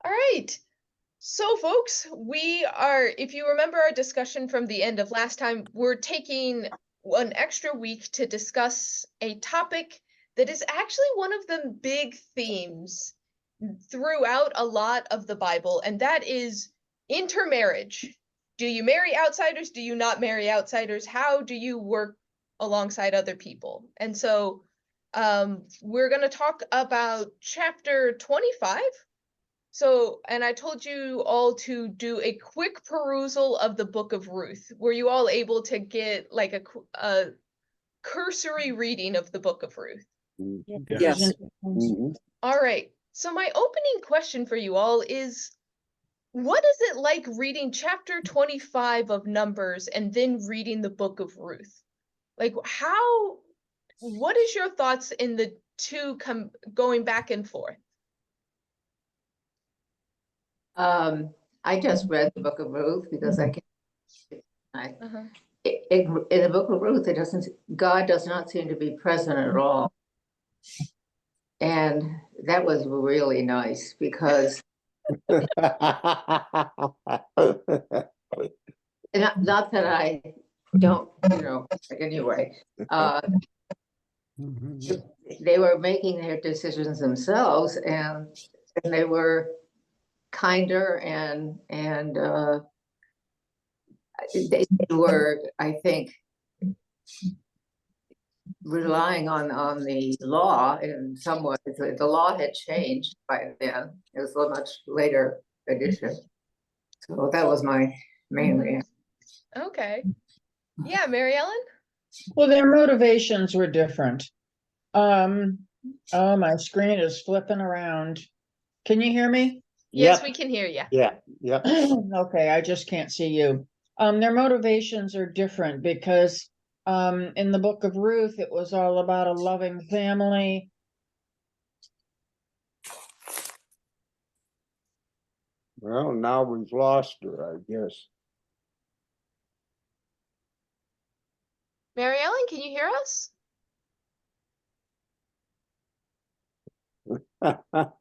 All right. So, folks, if you remember our discussion from the end of last time, we're taking an extra week to discuss a topic that is actually one of the big themes throughout a lot of the Bible, and that is intermarriage. Do you marry outsiders? Do you not marry outsiders? How do you work alongside other people? And so we're going to talk about chapter 25. So, and I told you all to do a quick perusal of the book of Ruth. Were you all able to get like a cursory reading of the book of Ruth? Yes. All right. So my opening question for you all is, what is it like reading chapter 25 of Numbers and then reading the book of Ruth? Like what is your thoughts in the two going back and forth? I just read the book of Ruth because I can. In the book of Ruth, God does not seem to be present at all. And that was really nice because not that I don't, anyway, they were making their decisions themselves, and they were kinder and they were, I think, relying on the law in some ways. The law had changed by then. It was a much later edition. So that was my main reaction. Okay. Yeah, Mary Ellen? Well, their motivations were different. Oh, my screen is flipping around. Can you hear me? Yes, we can hear you. Yeah. Okay, I just can't see you. Their motivations are different because in the book of Ruth, it was all about a loving family. Well, now we've lost her, I guess. Mary Ellen, can you hear us?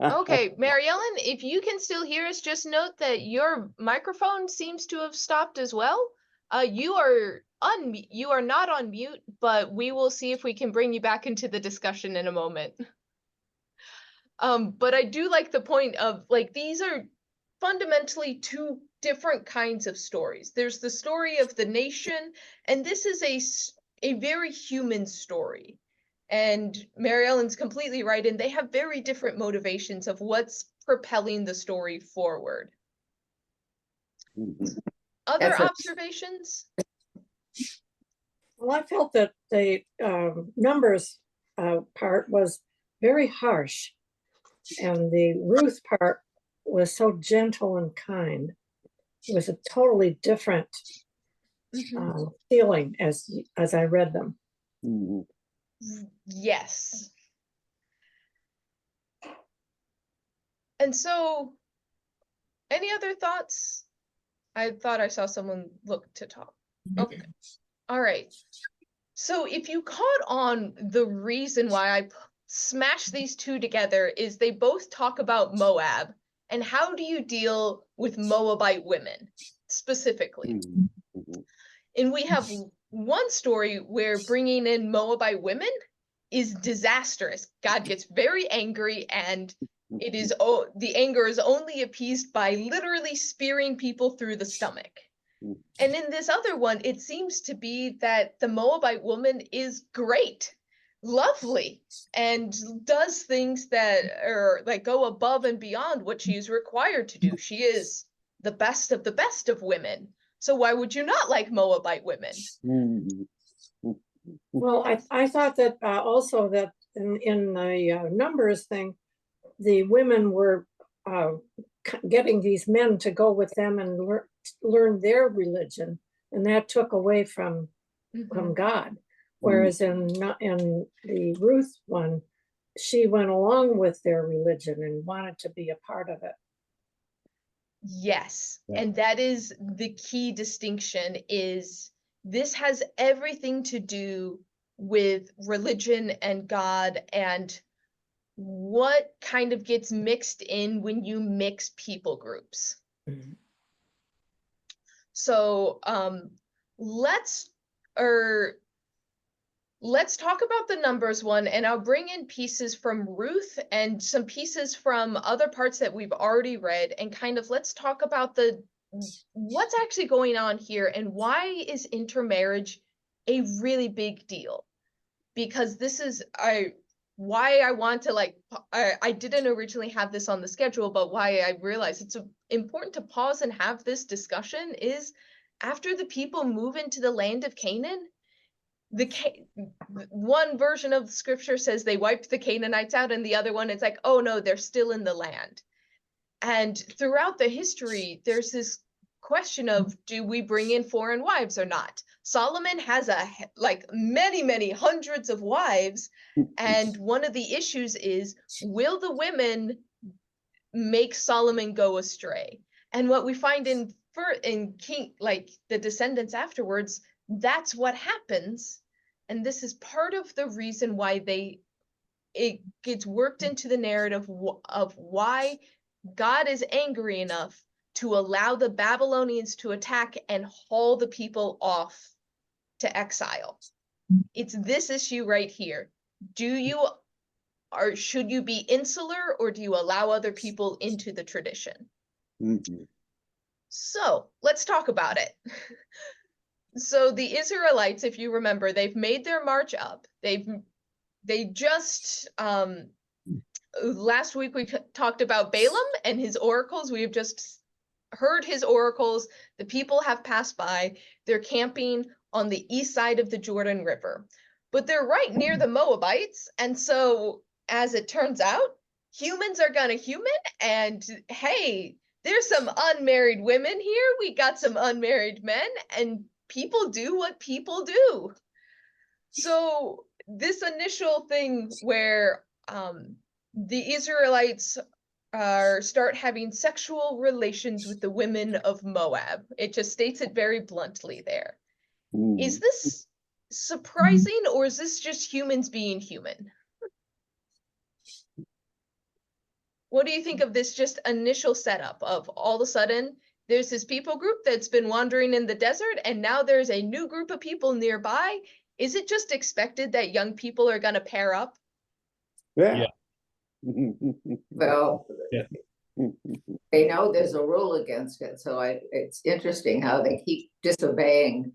Okay, Mary Ellen, if you can still hear us, just note that your microphone seems to have stopped as well. You are not on mute, but we will see if we can bring you back into the discussion in a moment. But I do like the point of, like, these are fundamentally two different kinds of stories. There's the story of the nation, and this is a very human story. And Mary Ellen's completely right, and they have very different motivations of what's propelling the story forward. Other observations? Well, I felt that the Numbers part was very harsh, and the Ruth part was so gentle and kind. It was a totally different feeling as I read them. Yes. And so, any other thoughts? I thought I saw someone look to talk. Okay. All right. So if you caught on, the reason why I smashed these two together is they both talk about Moab and how do you deal with Moabite women specifically. And we have one story where bringing in Moabite women is disastrous. God gets very angry, and the anger is only appeased by literally spearing people through the stomach. And in this other one, it seems to be that the Moabite woman is great, lovely, and does things that are like go above and beyond what she is required to do. She is the best of women. So why would you not like Moabite women? Well, I thought that also that in the Numbers thing, the women were getting these men to go with them and learn their religion, and that took away from God. Whereas in the Ruth one, she went along with their religion and wanted to be a part of it. Yes, and that is the key distinction. Is this has everything to do with religion and God, and what kind of gets mixed in when you mix people groups. So let's talk about the numbers one, and I'll bring in pieces from Ruth and some pieces from other parts that we've already read, and kind of let's talk about what's actually going on here and why is intermarriage a really big deal. Because this is why I want to I didn't originally have this on the schedule, but why I realized it's important to pause and have this discussion is after the people move into the land of Canaan, one version of the scripture says they wiped the Canaanites out, and the other one it's like, oh no, they're still in the land. And throughout the history, there's this question of, do we bring in foreign wives or not? Solomon has many hundreds of wives, and one of the issues is, will the women make Solomon go astray? And what we find in King, like the descendants afterwards, that's what happens. And this is part of the reason why it gets worked into the narrative of why God is angry enough to allow the Babylonians to attack and haul the people off to exile. It's this issue right here. Should you be insular, or do you allow other people into the tradition? So let's talk about it. So the Israelites, if you remember, they've made their march up. They just last week we talked about Balaam and his oracles. We have just heard his oracles. The people have passed by. They're camping on the east side of the Jordan River, but they're right near the Moabites. And so, as it turns out, humans are gonna human, and hey, there's some unmarried women here. We got some unmarried men, and people do what people do. So this initial thing where the Israelites start having sexual relations with the women of Moab. It just states it very bluntly there. Is this surprising, or is this just humans being human? What do you think of this just initial setup of all of a sudden there's this people group that's been wandering in the desert, and now there's a new group of people nearby? Is it just expected that young people are going to pair up? Yeah. Well, they know there's a rule against it, so it's interesting how they keep disobeying.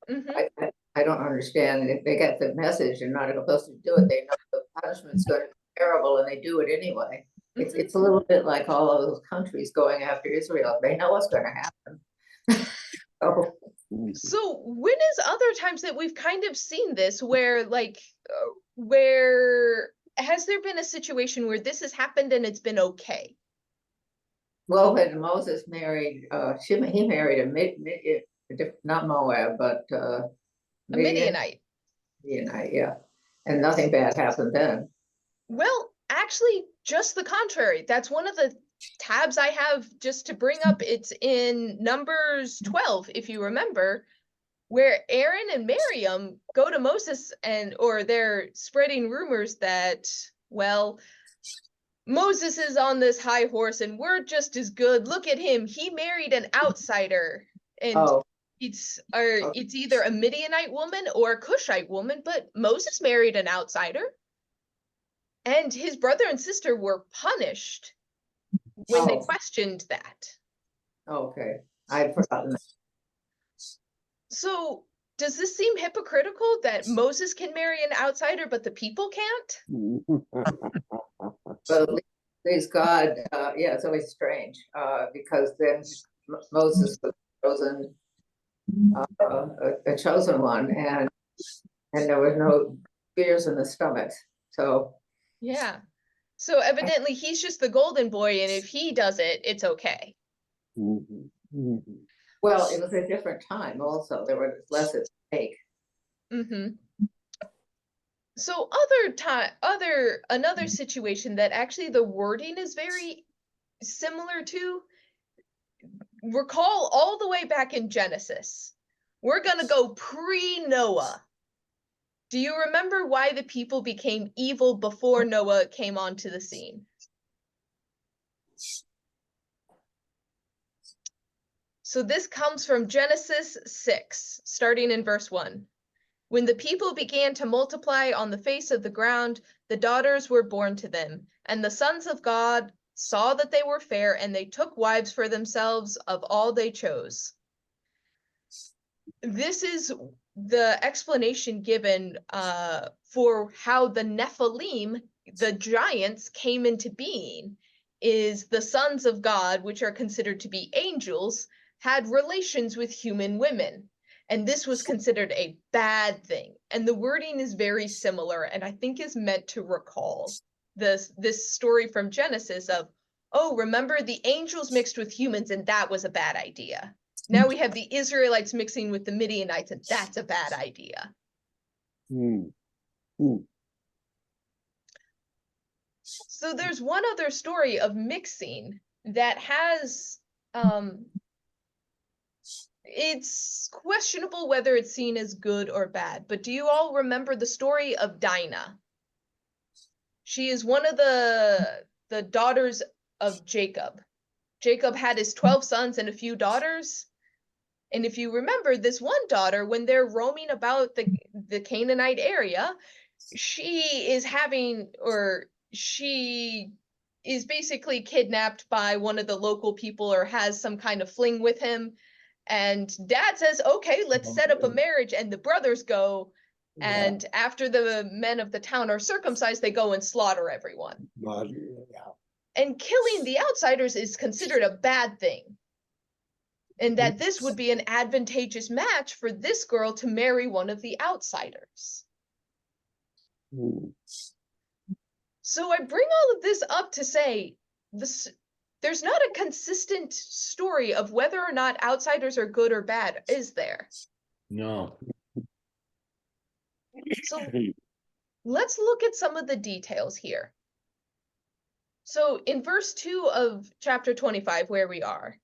I don't understand. If they get the message and not supposed to do it, they know the punishment's going to be terrible, and they do it anyway. It's a little bit like all of those countries going after Israel. They know what's going to happen. So when is other times that we've kind of seen this where where has there been a situation where this has happened and it's been okay? Well, when Moses married, he married not Moab, but A Midianite. Midianite, yeah. And nothing bad happened then. Well, actually, just the contrary. That's one of the tabs I have just to bring up. It's in Numbers 12, if you remember, where Aaron and Miriam go to Moses or they're spreading rumors that, well, Moses is on this high horse and we're just as good. Look at him. He married an outsider. And it's either a Midianite woman or a Cushite woman, but Moses married an outsider. And his brother and sister were punished when they questioned that. Okay, I'd forgotten that. So does this seem hypocritical that Moses can marry an outsider, but the people can't? But at least God, yeah, it's always strange, because then Moses was chosen, a chosen one, and there was no fears in the stomach. So yeah. So evidently he's just the golden boy, and if he does it, it's okay. Well, it was a different time also. There were less at stake. So another situation that actually the wording is very similar to, recall all the way back in Genesis. We're gonna go pre-Noah. Do you remember why the people became evil before Noah came onto the scene? So this comes from Genesis 6, starting in verse 1. When the people began to multiply on the face of the ground, the daughters were born to them, and the sons of God saw that they were fair, and they took wives for themselves of all they chose. This is the explanation given for how the Nephilim, the giants, came into being, is the sons of God, which are considered to be angels, had relations with human women. And this was considered a bad thing. And the wording is very similar, and I think is meant to recall this story from Genesis of, oh, remember the angels mixed with humans, and that was a bad idea. Now we have the Israelites mixing with the Midianites, and that's a bad idea. So there's one other story of mixing that has, it's questionable whether it's seen as good or bad, but do you all remember the story of Dinah? She is one of the daughters of Jacob. Jacob had his 12 sons and a few daughters. And if you remember, this one daughter, when they're roaming about the Canaanite area, she is basically kidnapped by one of the local people or has some kind of fling with him. And dad says, okay, let's set up a marriage. And the brothers go. And after the men of the town are circumcised, they go and slaughter everyone. And killing the outsiders is considered a bad thing. And that this would be an advantageous match for this girl to marry one of the outsiders. So I bring all of this up to say, there's not a consistent story of whether or not outsiders are good or bad, is there? No. So let's look at some of the details here. So in verse 2 of chapter 25, where we are,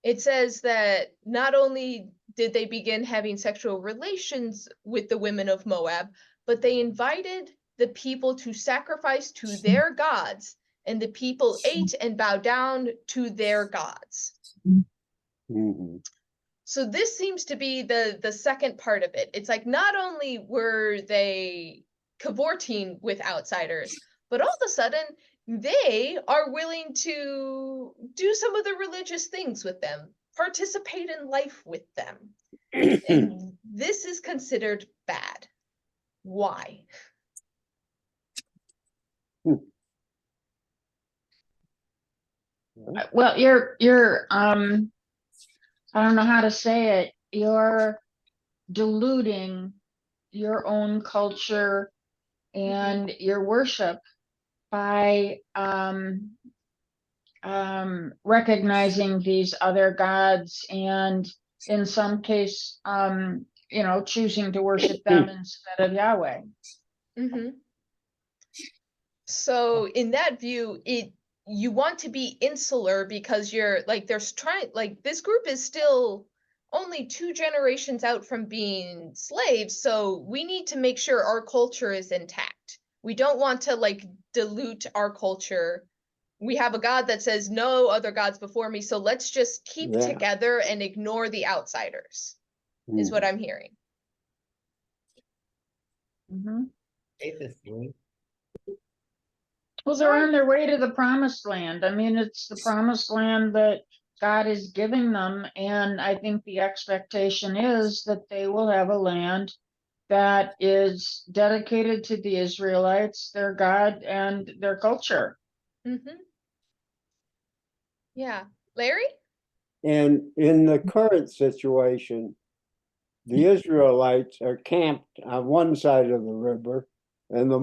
it says that not only did they begin having sexual relations with the women of Moab, but they invited the people to sacrifice to their gods, and the people ate and bowed down to their gods. So this seems to be the second part of it. It's like not only were they cavorting with outsiders, but all of a sudden they are willing to do some of the religious things with them, participate in life with them. And this is considered bad. Why? Well, you're I don't know how to say it. You're diluting your own culture and your worship by recognizing these other gods, and in some case, choosing to worship them instead of Yahweh. So in that view, you want to be insular because you're like, this group is still only 2 generations out from being slaves, so we need to make sure our culture is intact. We don't want to like dilute our culture. We have a God that says no other gods before me, so let's just keep together and ignore the outsiders, is what I'm hearing. Well, they're on their way to the promised land. I mean, it's the promised land that God is giving them, and I think the expectation is that they will have a land that is dedicated to the Israelites, their God, and their culture. Yeah. Larry? And in the current situation, the Israelites are camped on one side of the river, and the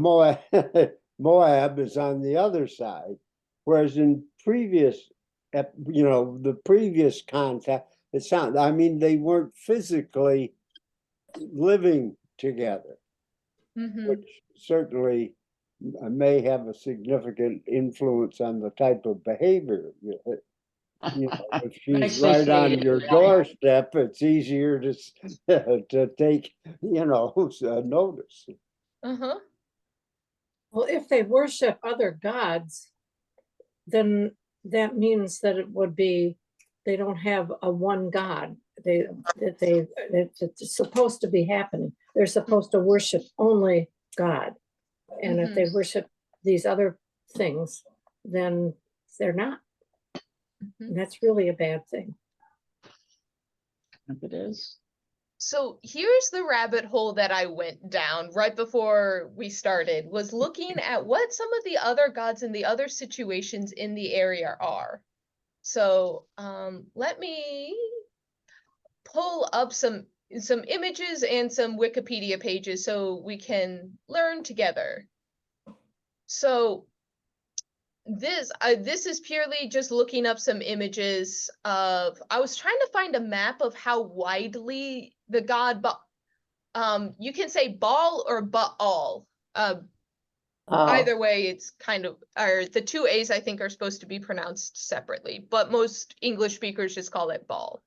Moab is on the other side. Whereas in previous, the previous contact, they weren't physically living together, which certainly may have a significant influence on the type of behavior. You know, if she's Nicely right on stated. your doorstep, it's easier to to take, notice. Uh-huh. Well, if they worship other gods, then that means that it would be, they don't have a one God. It's supposed to be happening. They're supposed to worship only God. And if they worship these other things, then they're not. And that's really a bad thing. If it is. So here's the rabbit hole that I went down right before we started, was looking at what some of the other gods and the other situations in the area are. So let me pull up some images and some Wikipedia pages so we can learn together. So this is purely just looking up some images of, I was trying to find a map of how widely the god, you can say Baal or Baal. Either way, it's kind of, or the two A's I think are supposed to be pronounced separately, but most English speakers just call it Baal.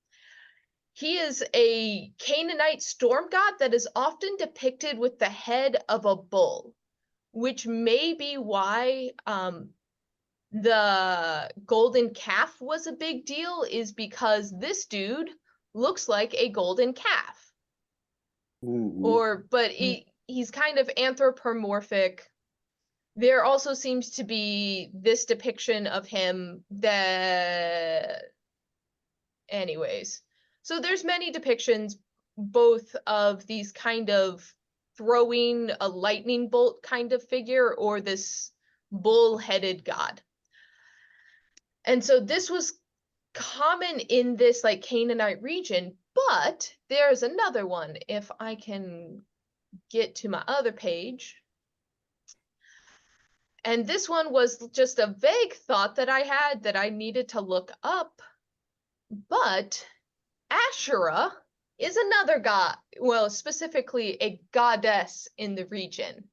He is a Canaanite storm god that is often depicted with the head of a bull, which may be why the golden calf was a big deal, is because this dude looks like a golden calf. But he's kind of anthropomorphic. There also seems to be this depiction of him that, anyways, so there's many depictions both of these kind of throwing a lightning bolt kind of figure or this bull-headed god. And so this was common in this like Canaanite region, but there's another one. If I can get to my other page. And this one was just a vague thought that I had that I needed to look up. But Asherah is another god, well, specifically a goddess in the region.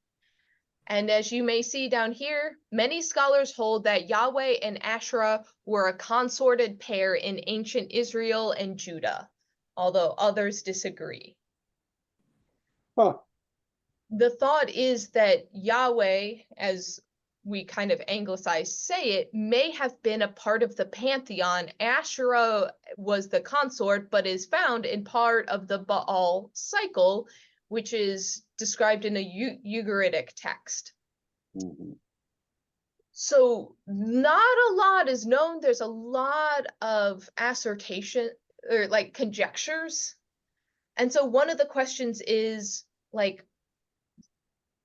And as you may see down here, many scholars hold that Yahweh and Asherah were a consorted pair in ancient Israel and Judah, although others disagree. Huh. The thought is that Yahweh, as we kind of anglicized say it, may have been a part of the pantheon. Asherah was the consort, but is found in part of the Baal cycle, which is described in a Ugaritic text. So not a lot is known. There's a lot of assertion or like conjectures. And so one of the questions is like,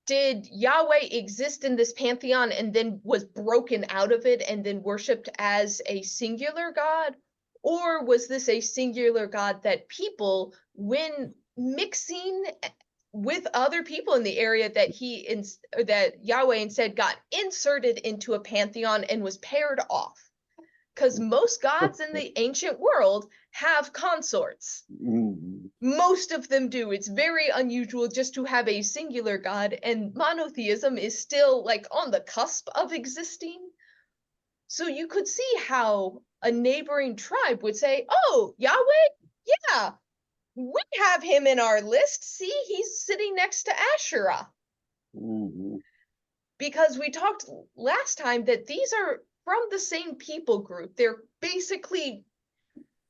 did Yahweh exist in this pantheon and then was broken out of it and then worshipped as a singular god? Or was this a singular god that people, when mixing with other people in the area, that Yahweh instead got inserted into a pantheon and was paired off? Because most gods in the ancient world have consorts. Most of them do. It's very unusual just to have a singular god, and monotheism is still like on the cusp of existing. So you could see how a neighboring tribe would say, oh, Yahweh, yeah, we have him in our list. See, he's sitting next to Asherah. Because we talked last time that these are from the same people group. They're basically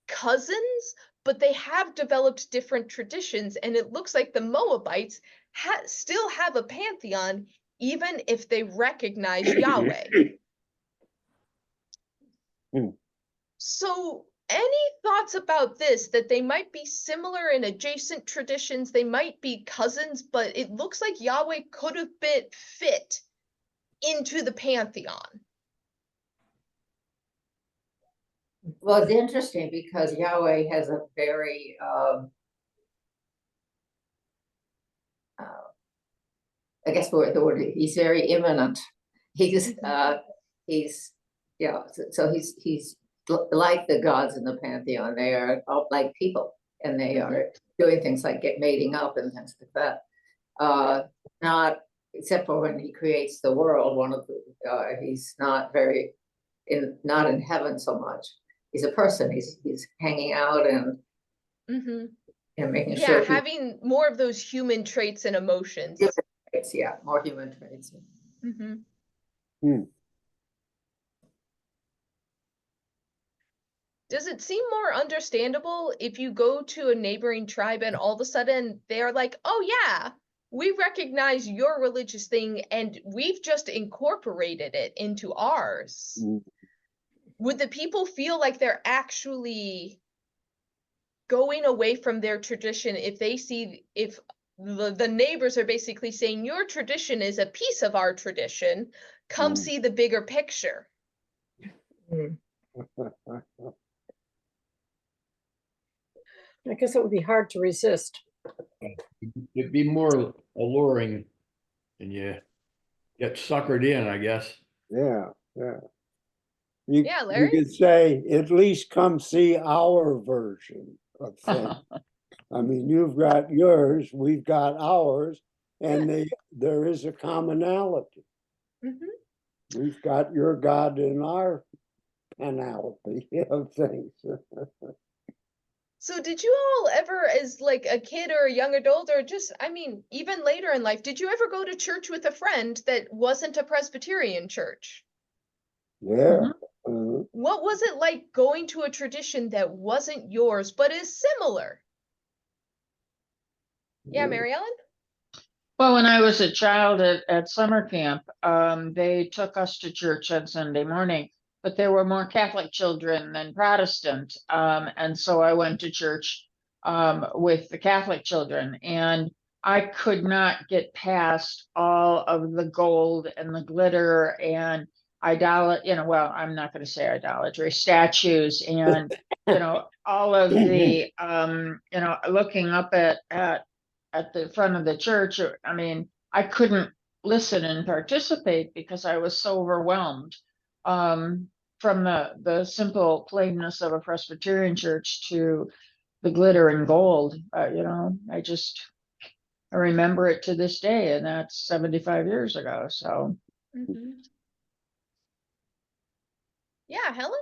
cousins, but they have developed different traditions, and it looks like the Moabites still have a pantheon, even if they recognize Yahweh. So any thoughts about this, that they might be similar in adjacent traditions, they might be cousins, but it looks like Yahweh could have been fit into the pantheon? Well, it's interesting because Yahweh has a very I guess the word, he's very imminent. He's yeah, so he's like the gods in the pantheon. They are like people, and they are doing things like mating up and things like that. Not except for when he creates the world. He's not in heaven so much. he's a person. He's hanging out and making Yeah, sure people. having more of those human traits and emotions. Yeah, more human traits. Does it seem more understandable if you go to a neighboring tribe and all of a sudden they're like, oh yeah, we recognize your religious thing and we've just incorporated it into ours? Would the people feel like they're actually going away from their tradition if they see, if the neighbors are basically saying your tradition is a piece of our tradition, come see the bigger picture? I guess it would be hard to resist. It'd be more alluring and you get suckered in, I guess. Yeah. Yeah, Larry? You could say, at least come see our version of things. I mean, you've got yours, we've got ours, and there is a commonality. We've got your God in our panoply of things. So did you all ever, as like a kid or a young adult, or just, I mean, even later in life, did you ever go to church with a friend that wasn't a Presbyterian church? Yeah. What was it like going to a tradition that wasn't yours, but is similar? Yeah, Mary Ellen? Well, when I was a child at summer camp, they took us to church on Sunday morning, but there were more Catholic children than Protestant. And so I went to church with the Catholic children, and I could not get past all of the gold and the glitter and well, I'm not going to say idolatry, statues, and all of the looking up at the front of the church. I mean, I couldn't listen and participate because I was so overwhelmed from the simple plainness of a Presbyterian church to the glitter and gold. I remember it to this day, and that's 75 years ago. So. Yeah, Helen?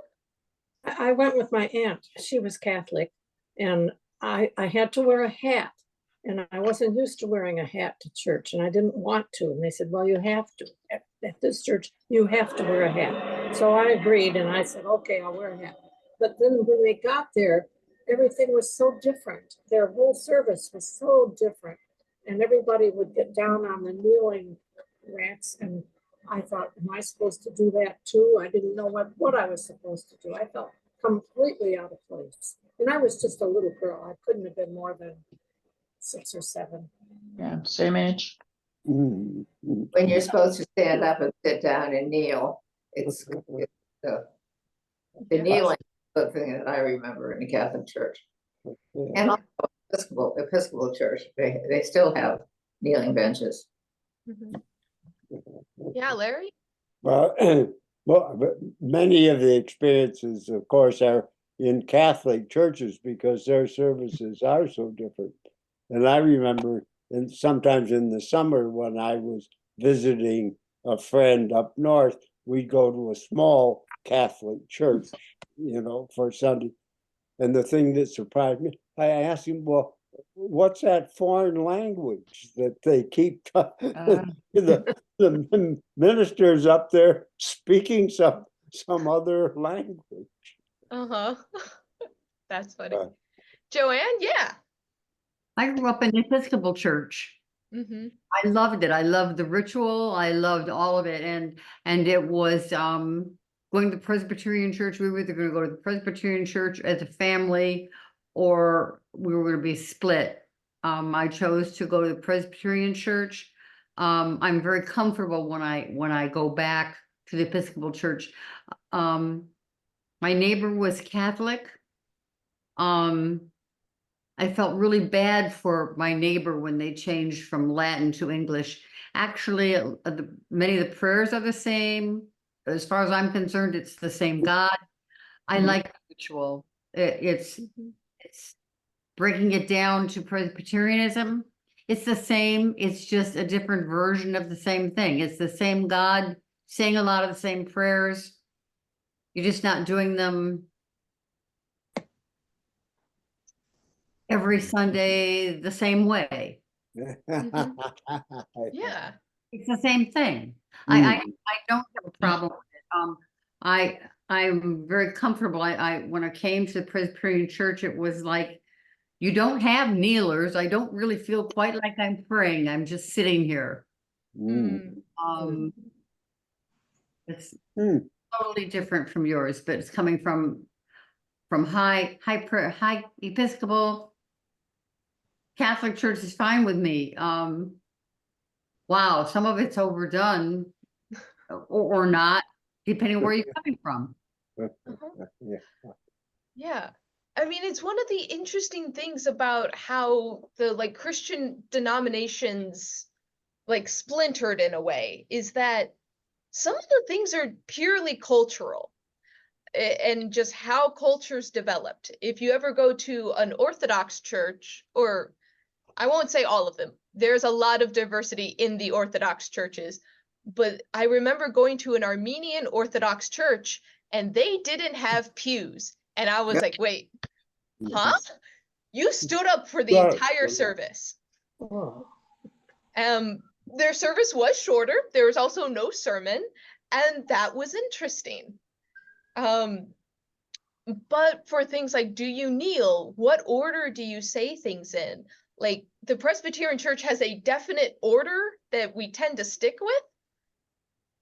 I went with my aunt. She was Catholic, and I had to wear a hat, and I wasn't used to wearing a hat to church, and I didn't want to. And they said, well, you have to. At this church, you have to wear a hat. So I agreed, and I said, okay, I'll wear a hat. But then when they got there, everything was so different. Their whole service was so different. And everybody would get down on the kneeling racks, and I thought, am I supposed to do that too? I didn't know what I was supposed to do. I felt completely out of place. And I was just a little girl. I couldn't have been more than 6 or 7. Yeah, same age. When you're supposed to stand up and sit down and kneel, it's the kneeling the thing that I remember in the Catholic Church. And also Episcopal Church, they still have kneeling benches. Yeah, Larry? Well, but many of the experiences, of course, are in Catholic churches because their services are so different. And I remember, and sometimes in the summer when I was visiting a friend up north, we'd go to a small Catholic church, for Sunday. And the thing that surprised me, I asked him, well, what's that foreign language that they keep the ministers up there speaking some other language? That's funny. Joanne, yeah. I grew up in the Episcopal Church. I loved it. I loved the ritual. I loved all of it. And it was going to the Presbyterian church. We were either going to go to the Presbyterian church as a family, or we were going to be split. I chose to go to the Presbyterian church. I'm very comfortable when I go back to the Episcopal church. My neighbor was Catholic. I felt really bad for my neighbor when they changed from Latin to English. Actually, many of the prayers are the same. As far as I'm concerned, it's the same God. I like the ritual. It's breaking it down to Presbyterianism. It's the same. It's just a different version of the same thing. It's the same God saying a lot of the same prayers. You're just not doing them every Sunday the same way. Yeah. It's the same thing. Mm. I don't have a problem with it. I'm very comfortable. When I came to the Presbyterian church, it was like, you don't have kneelers. I don't really feel quite like I'm praying. I'm just sitting here. Mm. It's Mm. totally different from yours, but it's coming from high Episcopal. Catholic Church is fine with me. Wow, some of it's overdone or not, depending on where you're coming from. Yeah. Yeah. I mean, it's one of the interesting things about how the like Christian denominations like splintered in a way is that some of the things are purely cultural and just how cultures developed. If you ever go to an Orthodox church, or I won't say all of them, there's a lot of diversity in the Orthodox churches, but I remember going to an Armenian Orthodox church and they didn't have pews. And I was like, wait, huh? You stood up for the entire service. Oh. Their service was shorter. There was also no sermon, and that was interesting. But for things like, do you kneel? What order do you say things in? Like, the Presbyterian Church has a definite order that we tend to stick with.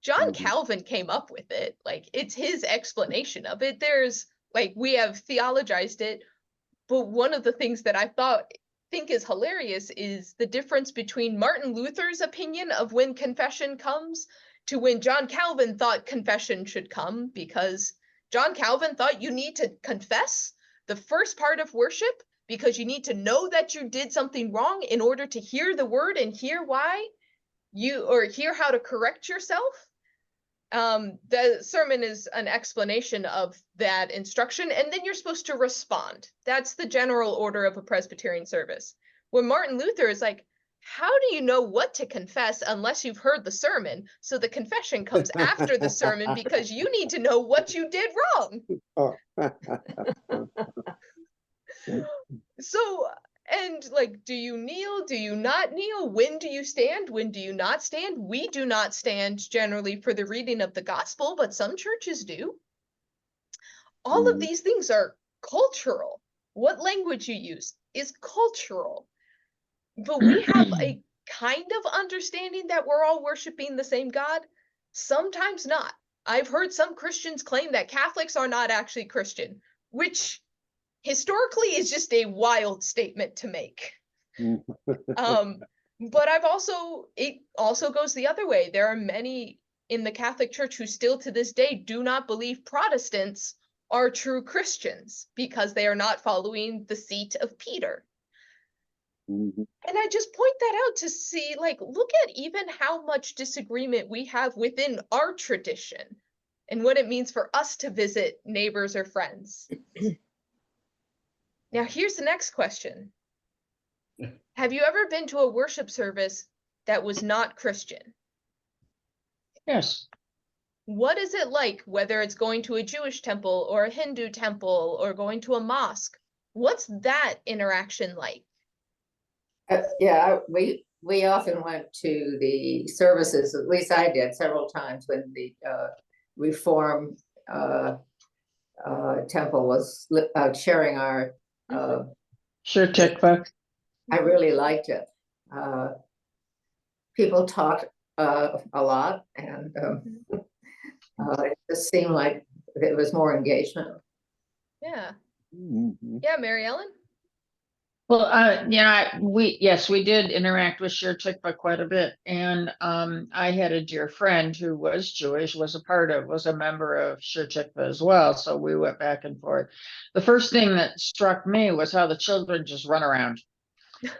John Calvin came up with it. Like, it's his explanation of it. There's, like, we have theologized it, but one of the things that I think is hilarious is the difference between Martin Luther's opinion of when confession comes to when John Calvin thought confession should come, because John Calvin thought you need to confess the first part of worship because you need to know that you did something wrong in order to hear the word and hear why or hear how to correct yourself. The sermon is an explanation of that instruction, and then you're supposed to respond. That's the general order of a Presbyterian service. When Martin Luther is like, how do you know what to confess unless you've heard the sermon? So the confession comes after the sermon because you need to know what you did wrong. So, and like, do you kneel? Do you not kneel? When do you stand? When do you not stand? We do not stand generally for the reading of the gospel, but some churches do. All of these things are cultural. What language you use is cultural. But we have a kind of understanding that we're all worshiping the same God. Sometimes not. I've heard some Christians claim that Catholics are not actually Christian, which historically is just a wild statement to make. But it also goes the other way. There are many in the Catholic Church who still to this day do not believe Protestants are true Christians because they are not following the seat of Peter. And I just point that out to see, like, look at even how much disagreement we have within our tradition and what it means for us to visit neighbors or friends. Now, here's the next question. Have you ever been to a worship service that was not Christian? Yes. What is it like, whether it's going to a Jewish temple or a Hindu temple or going to a mosque? What's that interaction like? Yeah, we often went to the services, at least I did several times when the Reform temple was sharing our Sure, tikva. I really liked it. People talked a lot, and it just seemed like there was more engagement. Yeah. Yeah, Mary Ellen? Well, we did interact with Shir Tikva quite a bit. And I had a dear friend who was Jewish, was a member of Shir Tikva as well. So we went back and forth. The first thing that struck me was how the children just run around.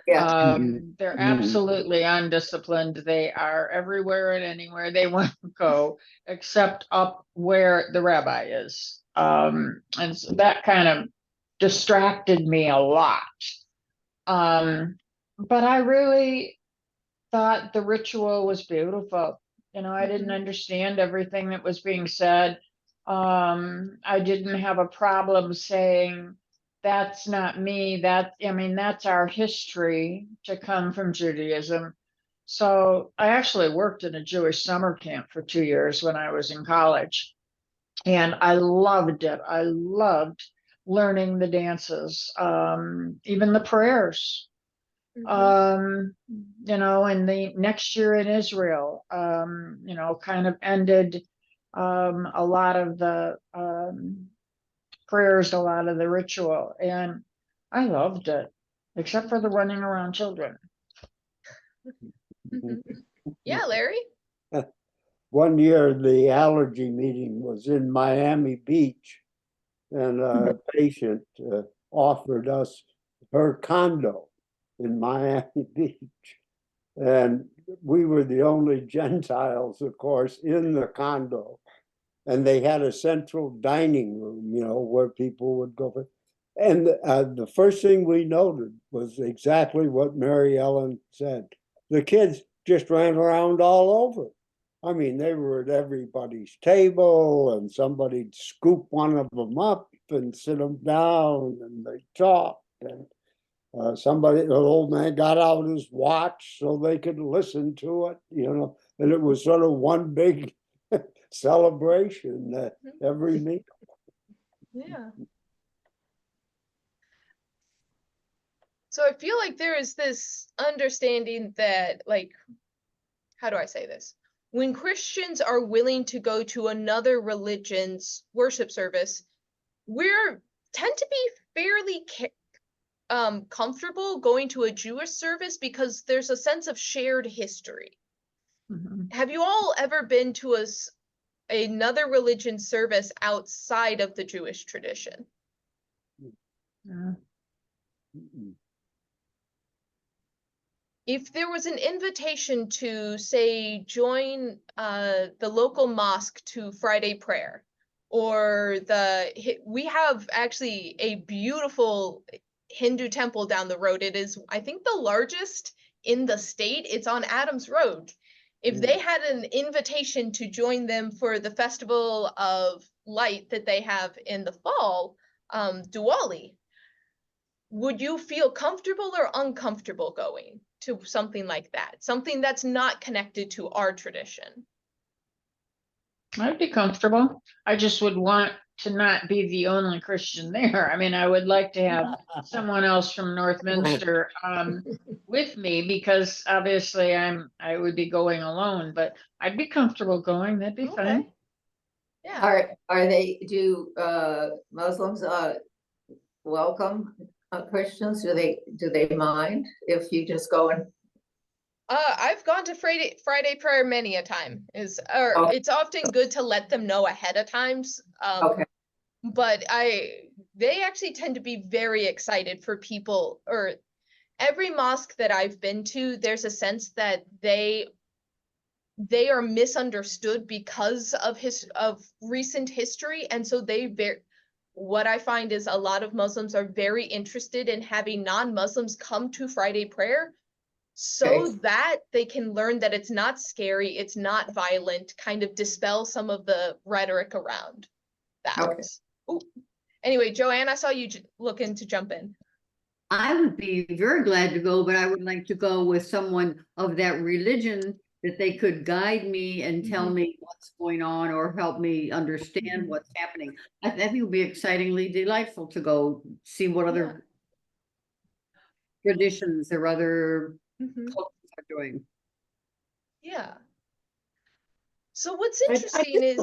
Yeah. They're absolutely undisciplined. They are everywhere and anywhere they want to go, except up where the rabbi is. And so that kind of distracted me a lot. But I really thought the ritual was beautiful. I didn't understand everything that was being said. I didn't have a problem saying, that's not me. I mean, that's our history to come from Judaism. So I actually worked in a Jewish summer camp for 2 years when I was in college. And I loved it. I loved learning the dances, even the prayers. Mhm. And the next year in Israel, kind of ended a lot of the prayers, a lot of the ritual. And I loved it, except for the running around children. Mhm. Yeah, Larry? One year, the allergy meeting was in Miami Beach, and a patient offered us her condo in Miami Beach. And we were the only Gentiles, of course, in the condo. And they had a central dining room, where people would go. And the first thing we noted was exactly what Mary Ellen said. The kids just ran around all over. I mean, they were at everybody's table, and somebody'd scoop one of them up and sit them down, and they talked. And the old man got out his watch so they could listen to it, and it was sort of one big celebration every meal. Yeah. So I feel like there is this understanding that, like, how do I say this? When Christians are willing to go to another religion's worship service, we're tend to be fairly comfortable going to a Jewish service because there's a sense of shared history. Have you all ever been to another religion service outside of the Jewish tradition? Yeah. If there was an invitation to, say, join the local mosque to Friday prayer, or we have actually a beautiful Hindu temple down the road. It is, I think, the largest in the state. It's on Adams Road. If they had an invitation to join them for the festival of light that they have in the fall, Diwali, would you feel comfortable or uncomfortable going to something like that? Something that's not connected to our tradition? I'd be comfortable. I just would want to not be the only Christian there. I mean, I would like to have someone else from Northminster with me, because obviously I would be going alone, but I'd be comfortable going. That'd be fine. Yeah. Do Muslims welcome Christians? Do they mind if you just go and? I've gone to Friday prayer many a time. It's often good to let them know ahead of times. Okay. But they actually tend to be very excited for people, or every mosque that I've been to, there's a sense that they are misunderstood because of recent history, and so what I find is a lot of Muslims are very interested in having non-Muslims come to Friday prayer so that they can learn that it's not scary, it's not violent, kind of dispel some of the rhetoric around that. Okay. Ooh. Anyway, Joanne, I saw you looking to jump in. I would be very glad to go, but I would like to go with someone of that religion that they could guide me and tell me what's going on, or help me understand what's happening. I think it would be excitingly delightful to go see what other traditions or other cultures are doing. Yeah. So what's interesting is,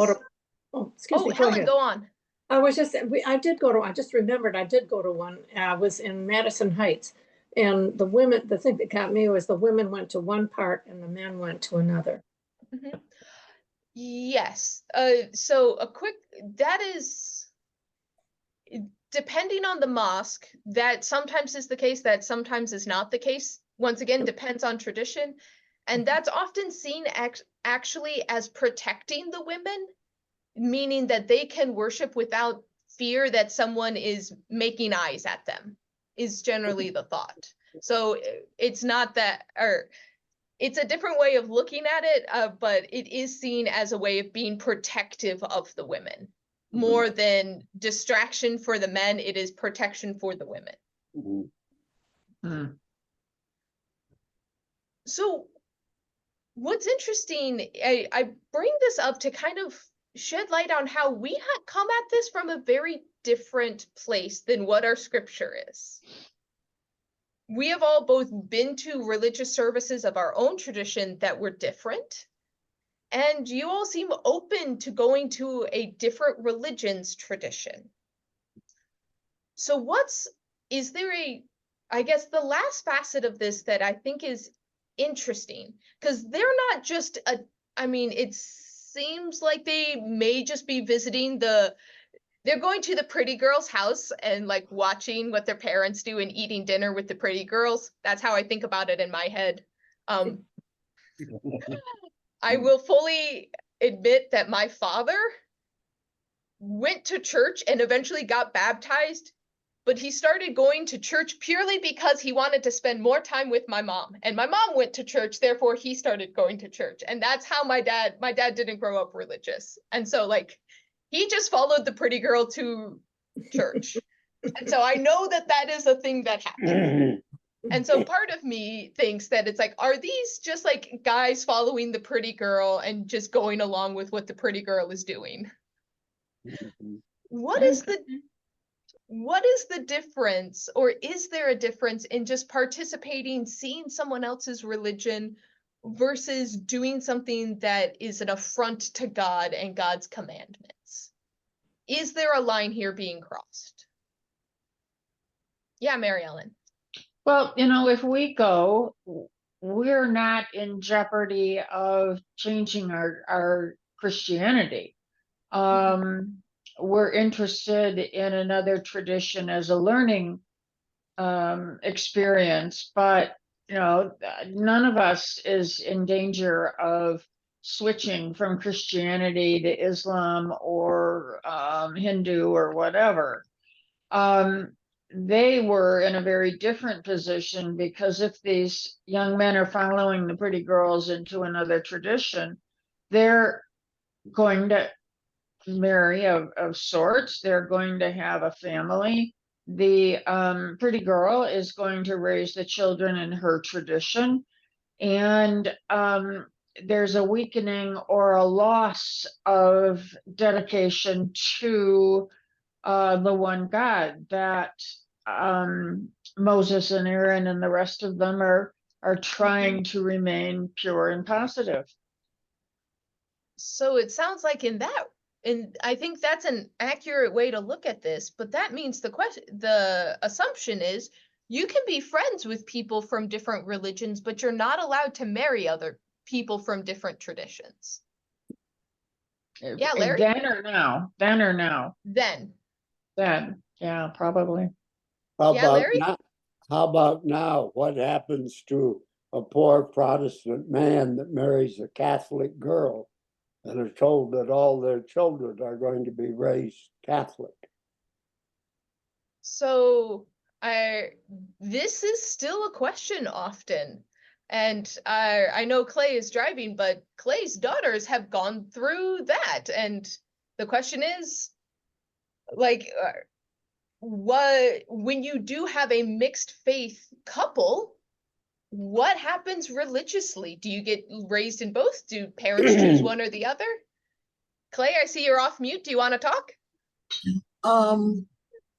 excuse me, Helen, go on. I just remembered I did go to one. I was in Madison Heights, and the thing that got me was the women went to one part and the men went to another. Yes. So that is, depending on the mosque, that sometimes is the case, that sometimes is not the case. Once again, depends on tradition. And that's often seen actually as protecting the women, meaning that they can worship without fear that someone is making eyes at them, is generally the thought. So it's not that, or it's a different way of looking at it, but it is seen as a way of being protective of the women. more than distraction for the men, it is protection for the women. Mhm. Hmm. So what's interesting, I bring this up to kind of shed light on how we had come at this from a very different place than what our scripture is. We have all both been to religious services of our own tradition that were different, and you all seem open to going to a different religion's tradition. So is there I guess the last facet of this that I think is interesting, because they're not just it seems like they may just be visiting they're going to the pretty girl's house and like watching what their parents do and eating dinner with the pretty girls. That's how I think about it in my head. I will fully admit that my father went to church and eventually got baptized, but he started going to church purely because he wanted to spend more time with my mom. And my mom went to church, therefore he started going to church. And that's how my dad didn't grow up religious. And so like, he just followed the pretty girl to church. And so I know that that is a thing that happens. And so part of me thinks that it's like, are these just like guys following the pretty girl and just going along with what the pretty girl is doing? What is the difference, or is there a difference in just participating, seeing someone else's religion versus doing something that is an affront to God and God's commandments? Is there a line here being crossed? Yeah, Mary Ellen. Well, if we go, we're not in jeopardy of changing our Christianity. We're interested in another tradition as a learning experience, but none of us is in danger of switching from Christianity to Islam or Hindu or whatever. They were in a very different position, because if these young men are following the pretty girls into another tradition, they're going to marry of sorts. They're going to have a family. The pretty girl is going to raise the children in her tradition, and there's a weakening or a loss of dedication to the one God that Moses and Aaron and the rest of them are trying to remain pure and positive. So it sounds like and I think that's an accurate way to look at this, but that means the assumption is you can be friends with people from different religions, but you're not allowed to marry other people from different traditions. Yeah, Larry? Then or now? Then. Yeah, probably. How Yeah, about Larry? how about now? What happens to a poor Protestant man that marries a Catholic girl and are told that all their children are going to be raised Catholic? So this is still a question often. And I know Clay is driving, but Clay's daughters have gone through that. And the question is, like, when you do have a mixed faith couple, what happens religiously? Do you get raised in both? Do parents choose one or the other? Clay, I see you're off mute. Do you want to talk?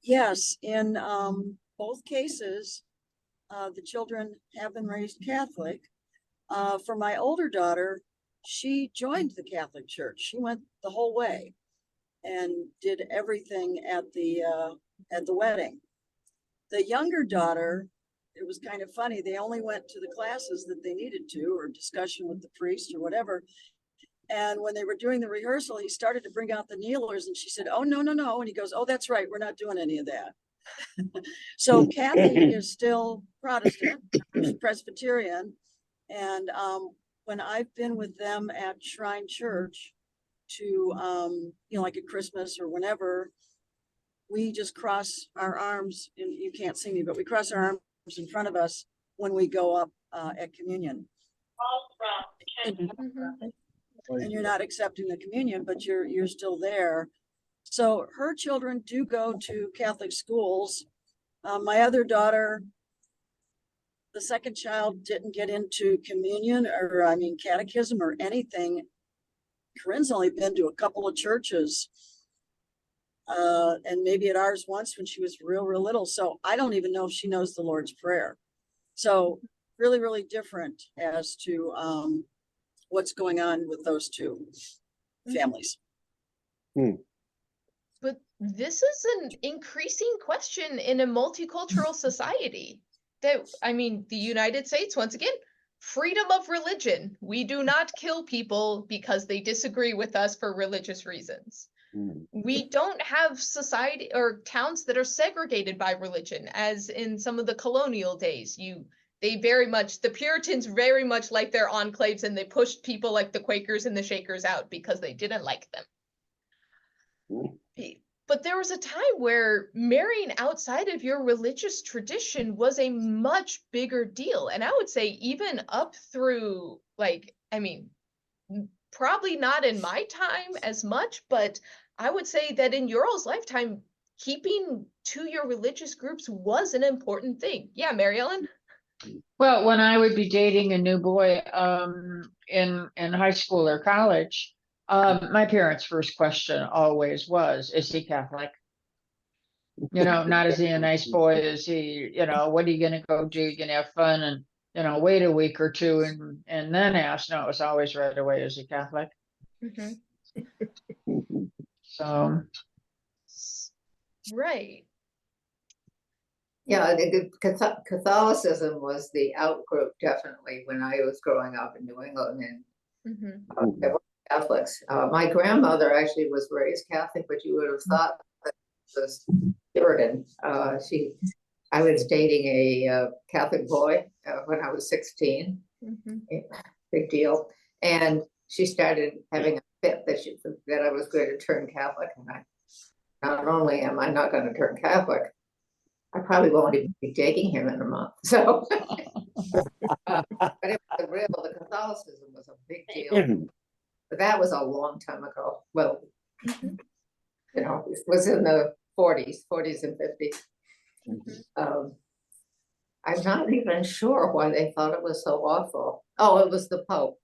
Yes, in both cases, the children have been raised Catholic. For my older daughter, she joined the Catholic Church. She went the whole way and did everything at the wedding. The younger daughter, it was kind of funny. They only went to the classes that they needed to, or discussion with the priest or whatever. And when they were doing the rehearsal, he started to bring out the kneelers, and she said, "Oh, no, no, no." And he goes, "Oh, that's right. We're not doing any of that." So Kathy is still Protestant, she's Presbyterian. And when I've been with them at Shrine Church to, like at Christmas or whenever, we just cross our arms, and you can't see me, but we cross our arms in front of us when we go up at communion. And you're not accepting the communion, but you're still there. So her children do go to Catholic schools. My other daughter, the second child, didn't get into communion or, catechism or anything. Corinne's only been to a couple of churches, and maybe at ours once when she was real little. So I don't even know if she knows the Lord's Prayer. So really, really different as to what's going on with those two families. But this is an increasing question in a multicultural society. That, I mean, the United States, once again, freedom of religion. We do not kill people because they disagree with us for religious reasons. We don't have society or towns that are segregated by religion, as in some of the colonial days. The Puritans very much like their enclaves, and they pushed people like the Quakers and the Shakers out because they didn't like them. But there was a time where marrying outside of your religious tradition was a much bigger deal. And I would say even up through, probably not in my time as much, but I would say that in your all's lifetime, keeping to your religious groups was an important thing. Yeah, Mary Ellen? Well, when I would be dating a new boy in high school or college, my parents' first question always was, is he Catholic? Not is he a nice boy? Is he, what are you going to go do? You're going to have fun and, wait a week or two and then ask. No, it was always right away, is he Catholic? So. Right. Yeah, I think Catholicism was the outgroup definitely when I was growing up in New England, and there were Catholics. My grandmother actually was raised Catholic, but you would have thought that she was Puritan. I was dating a Catholic boy when I was 16. Big deal. And she started having a fit that I was going to turn Catholic, and not only am I not going to turn Catholic, I probably won't even be taking him in a month. So, but it was the Catholicism was a big deal. But that was a long time ago. Well, it was in the 40s and 50s. I'm not even sure why they thought it was so awful. Oh, it was the Pope.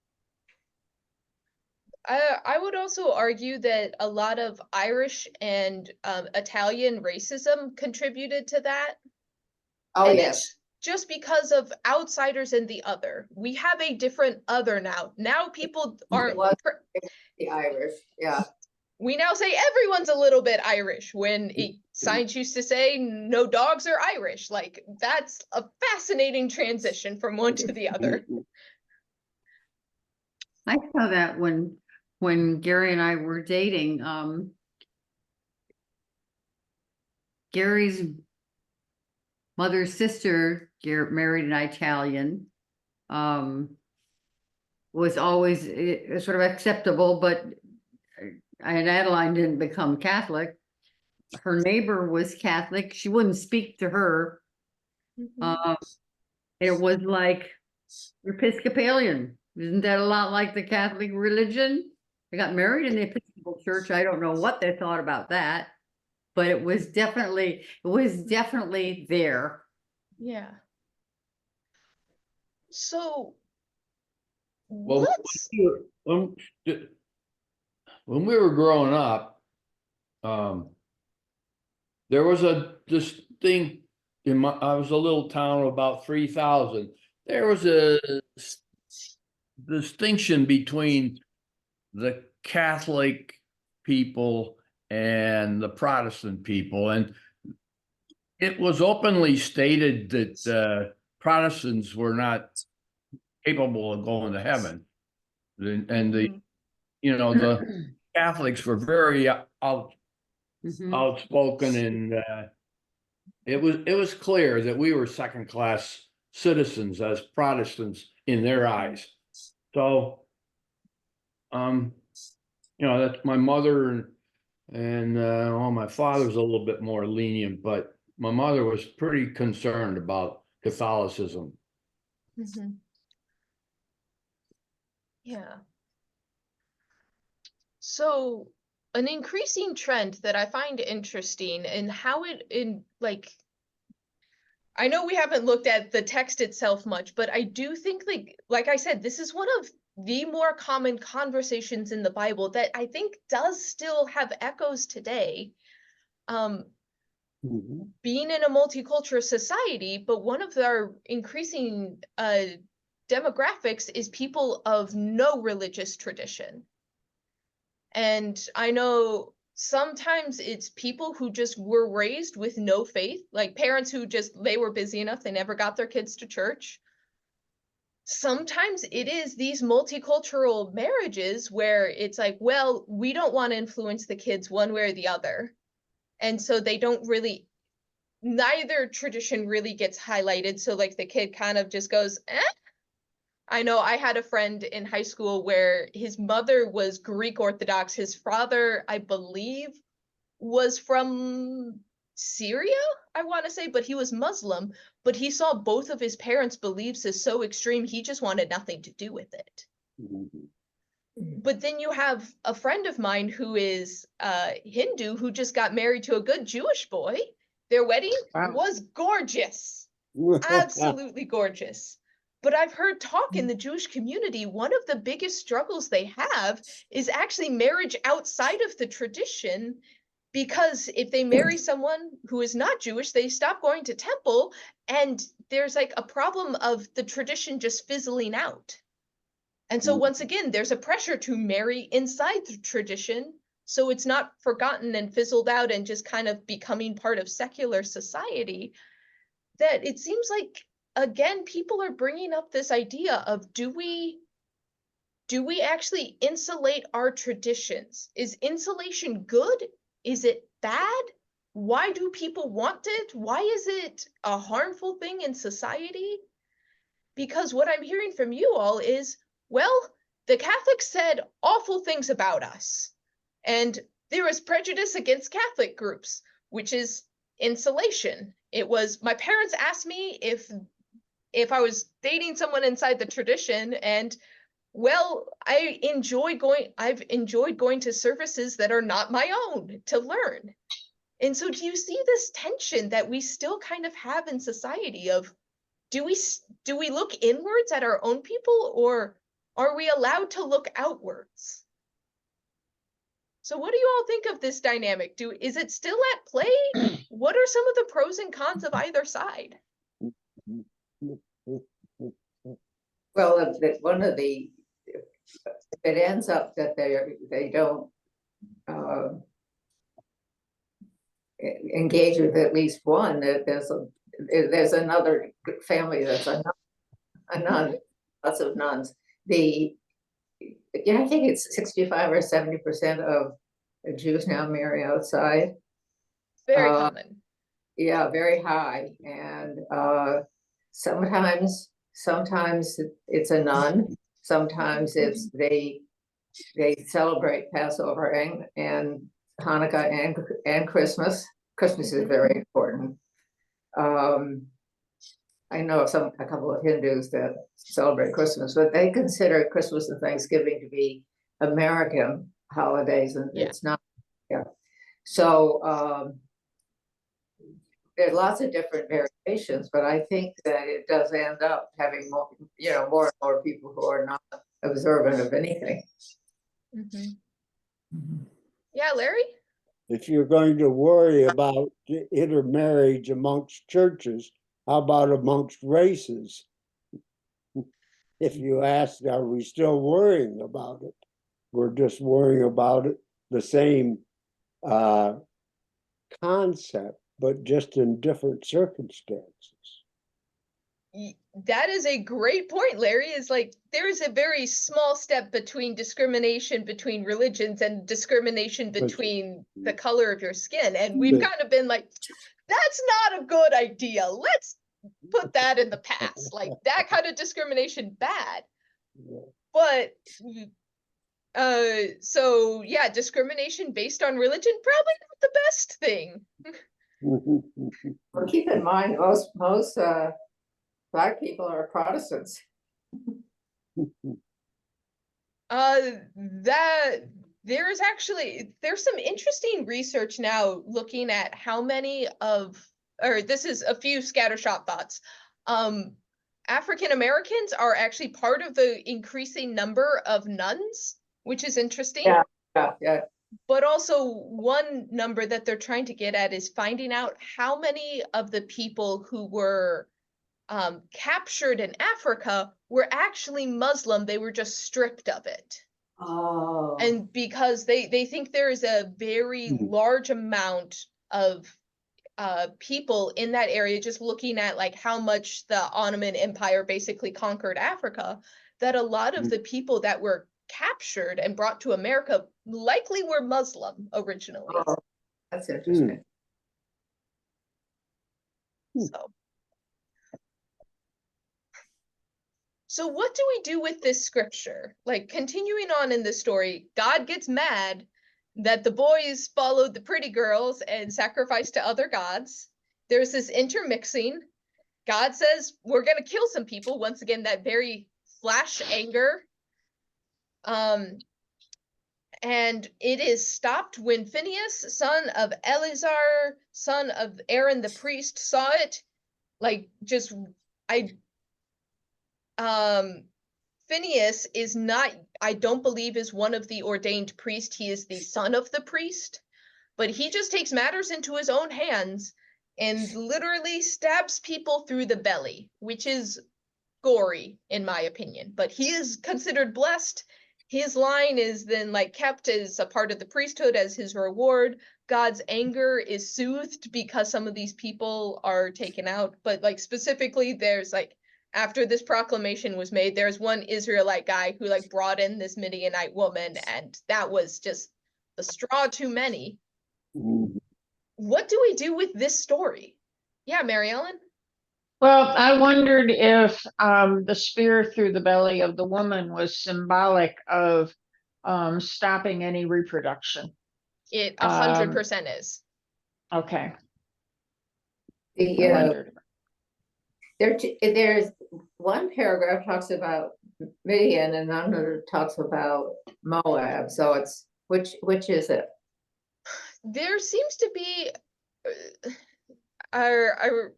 I would also argue that a lot of Irish and Italian racism contributed to that. Oh, and yes. It's just because of outsiders and the other. We have a different other now. Now people aren't the Irish, yeah. We now say everyone's a little bit Irish when signs used to say no dogs are Irish. Like, that's a fascinating transition from one to the other. I saw that when Gary and I were dating. Gary's mother's sister, married an Italian, was always sort of acceptable, but and Adeline didn't become Catholic. Her neighbor was Catholic. She wouldn't speak to her. It was like, you're Episcopalian. Isn't that a lot like the Catholic religion? They got married in the Episcopal Church. I don't know what they thought about that, but it was definitely there. Yeah. So Well, when we were growing up, there was a distinct, I was a little town of about 3,000. There was a distinction between the Catholic people and the Protestant people. And it was openly stated that Protestants were not capable of going to heaven. And the Catholics were very outspoken, and it was clear that we were second-class citizens as Protestants in their eyes. So, that's my mother, and my father's a little bit more lenient, but my mother was pretty concerned about Catholicism. Yeah. So an increasing trend that I find interesting in how I know we haven't looked at the text itself much, but I do think like I said, this is one of the more common conversations in the Bible that I think does still have echoes today. Being in a multicultural society, but one of our increasing demographics is people of no religious tradition. And I know sometimes it's people who just were raised with no faith, like parents who they were busy enough, they never got their kids to church. Sometimes it is these multicultural marriages where it's like, well, we don't want to influence the kids one way or the other. And so they don't really, neither tradition really gets highlighted. So like the kid kind of just goes, eh. I know I had a friend in high school where his mother was Greek Orthodox. His father, I believe, was from Syria, I want to say, but he was Muslim. But he saw both of his parents' beliefs as so extreme, he just wanted nothing to do with it. But then you have a friend of mine who is Hindu who just got married to a good Jewish boy. Their wedding was gorgeous. Absolutely gorgeous. But I've heard talk in the Jewish community, one of the biggest struggles they have is actually marriage outside of the tradition, because if they marry someone who is not Jewish, they stop going to temple, and there's like a problem of the tradition just fizzling out. And so once again, there's a pressure to marry inside the tradition, so it's not forgotten and fizzled out and just kind of becoming part of secular society. That it seems like, again, people are bringing up this idea of, do we actually insulate our traditions? Is insulation good? Is it bad? Why do people want it? Why is it a harmful thing in society? Because what I'm hearing from you all is, well, the Catholics said awful things about us, and there is prejudice against Catholic groups, which is insulation. It was, my parents asked me if I was dating someone inside the tradition, and well, I've enjoyed going to services that are not my own to learn. And so do you see this tension that we still kind of have in society of, do we look inwards at our own people, or are we allowed to look outwards? So what do you all think of this dynamic? Is it still at play? What are some of the pros and cons of either side? Well, one of the, it ends up that they don't engage with at least one. There's another family that's a nun, lots of nuns. I think it's 65 or 70% of Jews now marry outside. Very common. Yeah, very high. And sometimes it's a nun. Sometimes it's they celebrate Passover and Hanukkah and Christmas. Christmas is very important. I know a couple of Hindus that celebrate Christmas, but they consider Christmas and Thanksgiving to be American holidays, and it's not. Yeah. So there's lots of different variations, but I think that it does end up having more, more and more people who are not observant of anything. Yeah, Larry? If you're going to worry about intermarriage amongst churches, how about amongst races? If you ask, are we still worrying about it? We're just worrying about it, the same concept, but just in different circumstances. That is a great point, Larry. Is like, there is a very small step between discrimination between religions and discrimination between the color of your skin. And we've kind of been like, that's not a good idea. Let's put that in the past. Like, that kind of discrimination, bad. But so yeah, discrimination based on religion, probably not the best thing. Well, keep in mind, most Black people are Protestants. That there's some interesting research now looking at how many this is a few scattershot thoughts. African Americans are actually part of the increasing number of nuns, which is interesting. Yeah. But also one number that they're trying to get at is finding out how many of the people who were captured in Africa were actually Muslim. They were just stripped of it. Oh. And because they think there is a very large amount of people in that area, just looking at like how much the Ottoman Empire basically conquered Africa, that a lot of the people that were captured and brought to America likely were Muslim originally. Oh, that's interesting. So what do we do with this scripture? Like, continuing on in this story, God gets mad that the boys followed the pretty girls and sacrificed to other gods. There's this intermixing. God says, we're going to kill some people. Once again, that very flash anger. And it is stopped when Phinehas, son of Eleazar, son of Aaron the priest, saw it. Like, Phinehas is not, I don't believe, is one of the ordained priests. He is the son of the priest, but he just takes matters into his own hands and literally stabs people through the belly, which is gory in my opinion, but he is considered blessed. His line is then like kept as a part of the priesthood as his reward. God's anger is soothed because some of these people are taken out, but like specifically there's like, after this proclamation was made, there's one Israelite guy who like brought in this Midianite woman, and that was just the straw too many. What do we do with this story? Yeah, Mary Ellen? Well, I wondered if the spear through the belly of the woman was symbolic of stopping any reproduction. It 100% is. Okay. There's one paragraph talks about Midian and another talks about Moab. So it's which is it? There seems to be I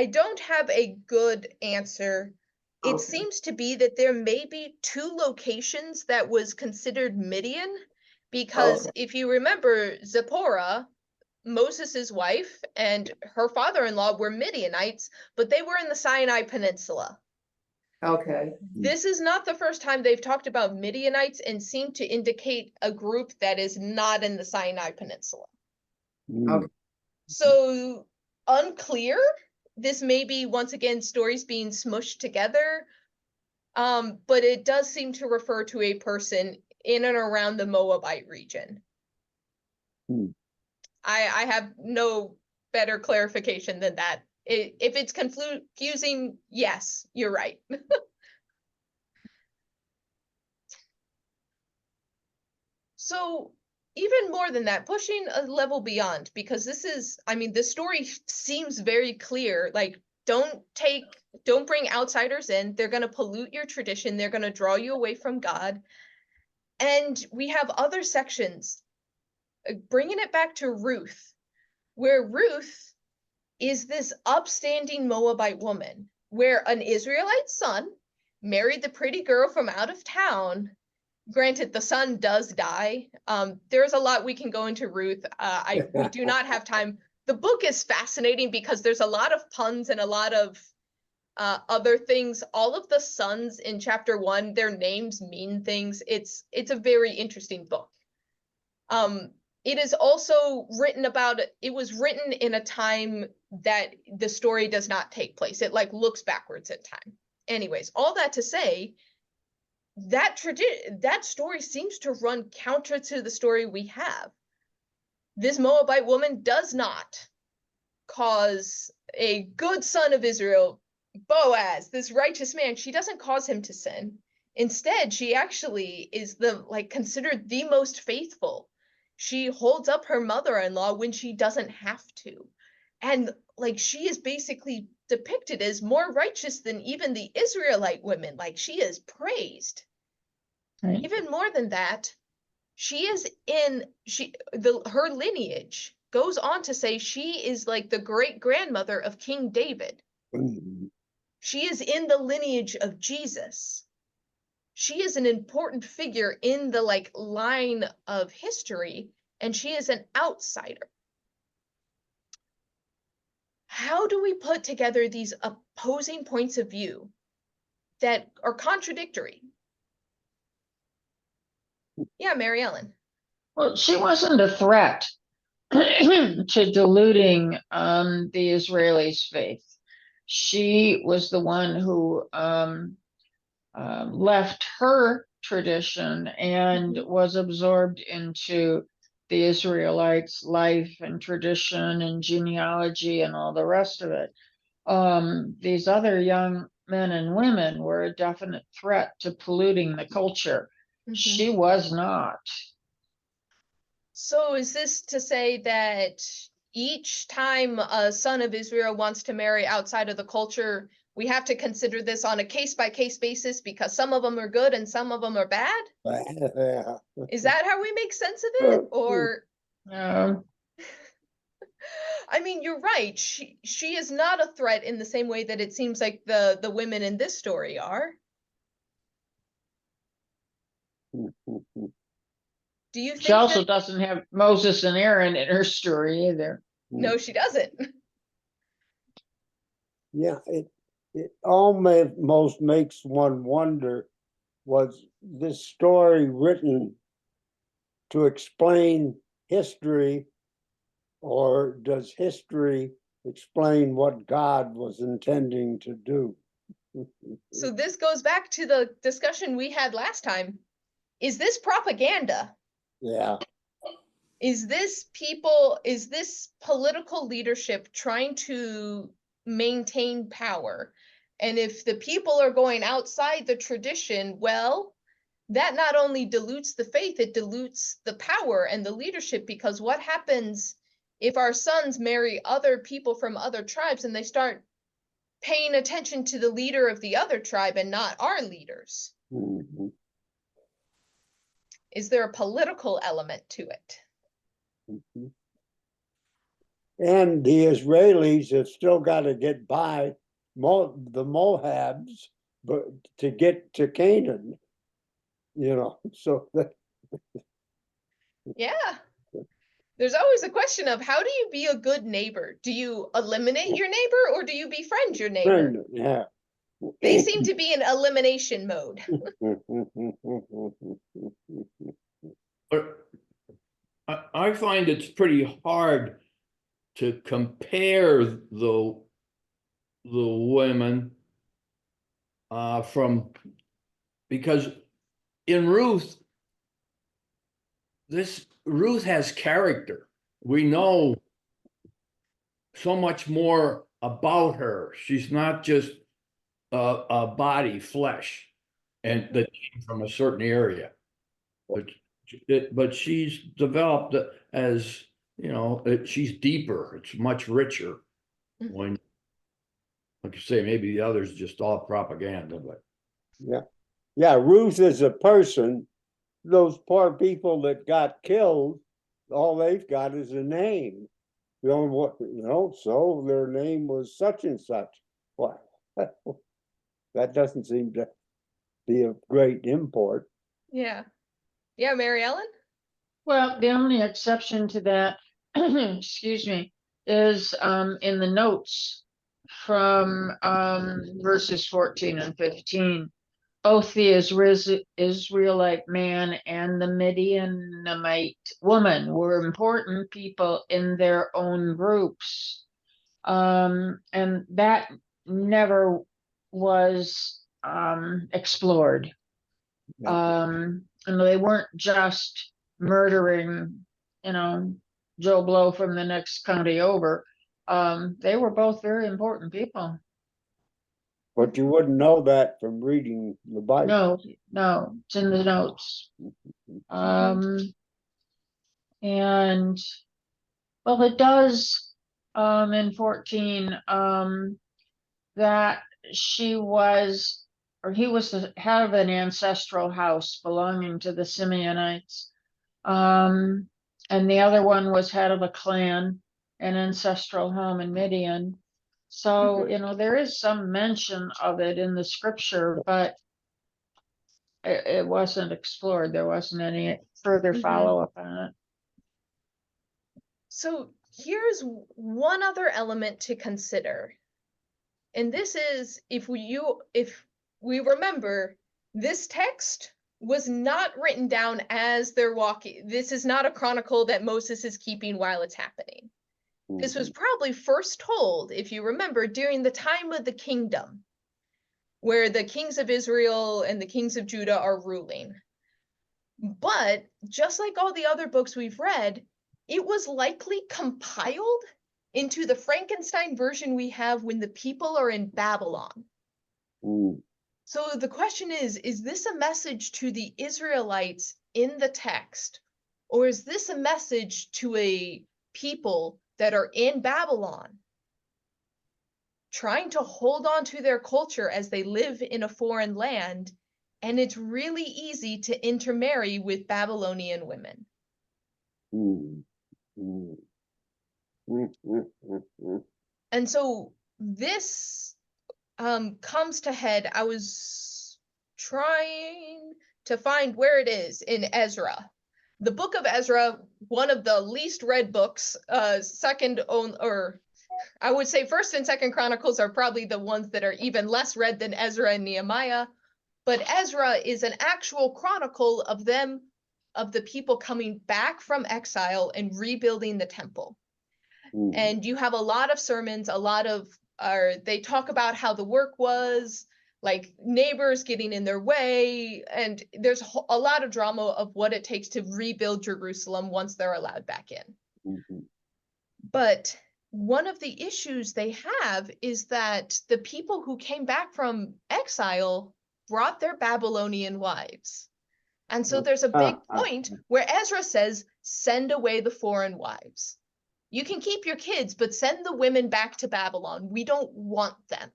don't have a good answer. It seems to be that there may be two locations that was considered Midian, because if you remember, Zipporah, Moses's wife, and her father-in-law were Midianites, but they were in the Sinai Peninsula. Okay. This is not the first time they've talked about Midianites and seem to indicate a group that is not in the Sinai Peninsula. Okay. So unclear. This may be, once again, stories being smushed together, but it does seem to refer to a person in and around the Moabite region. I have no better clarification than that. If it's confusing, yes, you're right. So even more than that, pushing a level beyond, because this is, I mean, the story seems very clear. Like, don't bring outsiders in. They're going to pollute your tradition. They're going to draw you away from God. And we have other sections, bringing it back to Ruth, where Ruth is this upstanding Moabite woman, where an Israelite son married the pretty girl from out of town. Granted, the son does die. There's a lot we can go into Ruth. We do not have time. The book is fascinating because there's a lot of puns and a lot of other things. All of the sons in chapter 1, their names mean things. It's a very interesting book. It is also written about, it was written in a time that the story does not take place. It like looks backwards in time. Anyways, all that to say, that story seems to run counter to the story we have. This Moabite woman does not cause a good son of Israel, Boaz, this righteous man, she doesn't cause him to sin. Instead, she actually is considered the most faithful. She holds up her mother-in-law when she doesn't have to. And like, she is basically depicted as more righteous than even the Israelite women. Like, she is praised. Right. Even more than that, her lineage goes on to say she is like the great grandmother of King David. She is in the lineage of Jesus. She is an important figure in the like line of history, and she is an outsider. How do we put together these opposing points of view that are contradictory? Yeah, Mary Ellen. Well, she wasn't a threat to diluting the Israelis' faith. She was the one who left her tradition and was absorbed into the Israelites' life and tradition and genealogy and all the rest of it. These other young men and women were a definite threat to polluting the culture. She was not. So is this to say that each time a son of Israel wants to marry outside of the culture, we have to consider this on a case-by-case basis because some of them are good and some of them are bad? Is that how we make sense of it? Or I mean, you're right. She is not a threat in the same way that it seems like the women in this story are. Do you think she also doesn't have Moses and Aaron in her story either? No, she doesn't. Yeah, it almost makes one wonder, was this story written to explain history, or does history explain what God was intending to do? So this goes back to the discussion we had last time. Is this propaganda? Yeah. Is this political leadership trying to maintain power? And if the people are going outside the tradition, well, that not only dilutes the faith, it dilutes the power and the leadership, because what happens if our sons marry other people from other tribes and they start paying attention to the leader of the other tribe and not our leaders? Is there a political element to it? And the Israelis have still got to get by the Moabs, but to get to Canaan, so that. Yeah. There's always a question of, how do you be a good neighbor? Do you eliminate your neighbor or do you befriend your neighbor? Yeah. They seem to be in elimination mode. But I find it's pretty hard to compare the women because in Ruth has character. We know so much more about her. She's not just a body, flesh, and that came from a certain area, but she's developed as, she's deeper. It's much richer. When, like you say, maybe the others just all propaganda, but yeah, Ruth is a person. Those poor people that got killed, all they've got is a name. So their name was such and such. What? That doesn't seem to be of great import. Yeah, Mary Ellen? Well, the only exception to that, excuse me, is in the notes from verses 14 and 15. Both the Israelite man and the Midianite woman were important people in their own groups. And that never was explored. And they weren't just murdering, Joe Blow from the next county over. They were both very important people. But you wouldn't know that from reading the Bible. No, it's in the notes. And well, it does in 14 that he was the head of an ancestral house belonging to the Simeonites. And the other one was head of a clan, an ancestral home in Midian. So, you know, there is some mention of it in the scripture, but it wasn't explored. There wasn't any further follow-up on it. So here's one other element to consider. And this is, if we remember, this text was not written down as they're walking. This is not a chronicle that Moses is keeping while it's happening. This was probably first told, if you remember, during the time of the kingdom, where the kings of Israel and the kings of Judah are ruling. But just like all the other books we've read, it was likely compiled into the Frankenstein version we have when the people are in Babylon. So the question is this a message to the Israelites in the text, or is this a message to a people that are in Babylon, trying to hold on to their culture as they live in a foreign land, and it's really easy to intermarry with Babylonian women? And so this comes to head. I was trying to find where it is in Ezra. The book of Ezra, one of the least read books, I would say First and Second Chronicles are probably the ones that are even less read than Ezra and Nehemiah. But Ezra is an actual chronicle of the people coming back from exile and rebuilding the temple. And you have a lot of sermons, they talk about how the work was, like neighbors getting in their way, and there's a lot of drama of what it takes to rebuild Jerusalem once they're allowed back in. But one of the issues they have is that the people who came back from exile brought their Babylonian wives. And so there's a big point where Ezra says, send away the foreign wives. You can keep your kids, but send the women back to Babylon. We don't want them.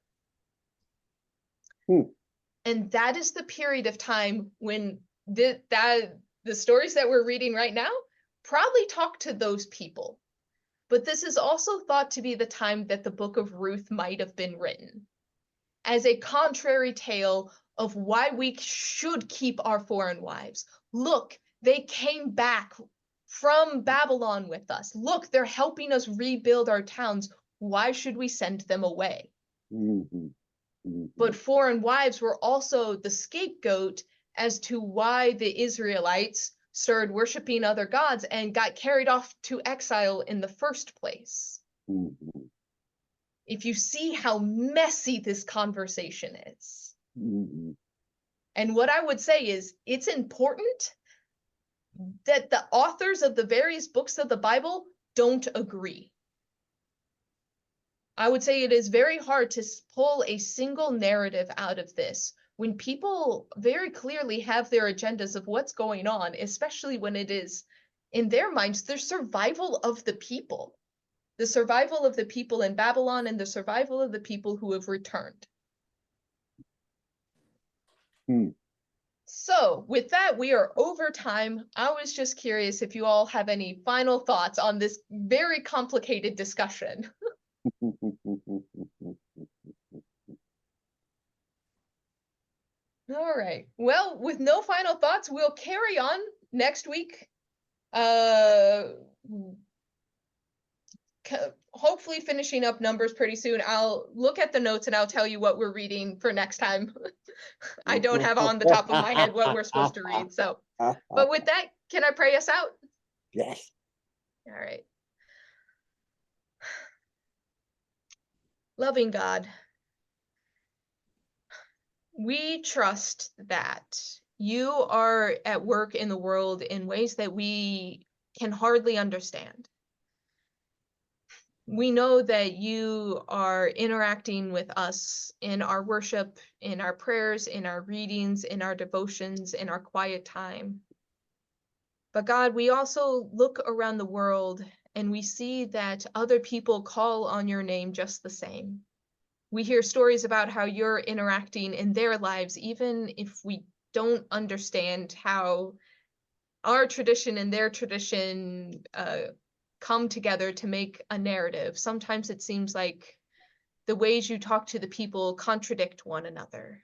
And that is the period of time when the stories that we're reading right now probably talk to those people. But this is also thought to be the time that the book of Ruth might have been written, as a contrary tale of why we should keep our foreign wives. Look, they came back from Babylon with us. Look, they're helping us rebuild our towns. Why should we send them away? But foreign wives were also the scapegoat as to why the Israelites started worshiping other gods and got carried off to exile in the first place. If you see how messy this conversation is. And what I would say is, it's important that the authors of the various books of the Bible don't agree. I would say it is very hard to pull a single narrative out of this when people very clearly have their agendas of what's going on, especially when it is, in their minds, the survival of the people. The survival of the people in Babylon and the survival of the people who have returned. So with that, we are over time. I was just curious if you all have any final thoughts on this very complicated discussion. All right. Well, with no final thoughts, we'll carry on next week. Hopefully finishing up Numbers pretty soon. I'll look at the notes and I'll tell you what we're reading for next time. I don't have on the top of my head what we're supposed to read. So, but with that, can I pray us out? Yes. All right. Loving God, we trust that you are at work in the world in ways that we can hardly understand. We know that you are interacting with us in our worship, in our prayers, in our readings, in our devotions, in our quiet time. But God, we also look around the world and we see that other people call on your name just the same. We hear stories about how you're interacting in their lives, even if we don't understand how our tradition and their tradition come together to make a narrative. Sometimes it seems like the ways you talk to the people contradict one another.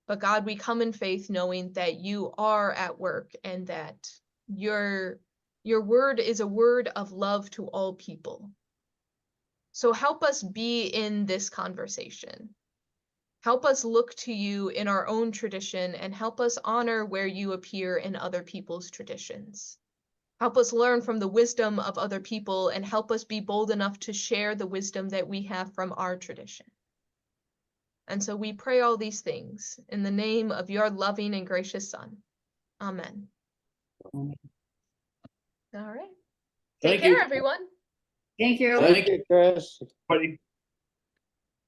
But God, we come in faith knowing that you are at work and that your word is a word of love to all people. So help us be in this conversation. Help us look to you in our own tradition and help us honor where you appear in other people's traditions. Help us learn from the wisdom of other people and help us be bold enough to share the wisdom that we have from our tradition. And so we pray all these things in the name of your loving and gracious Son. Amen. All right. Take Thank care, you. everyone. Thank you. Thank Thank you, Chris. you.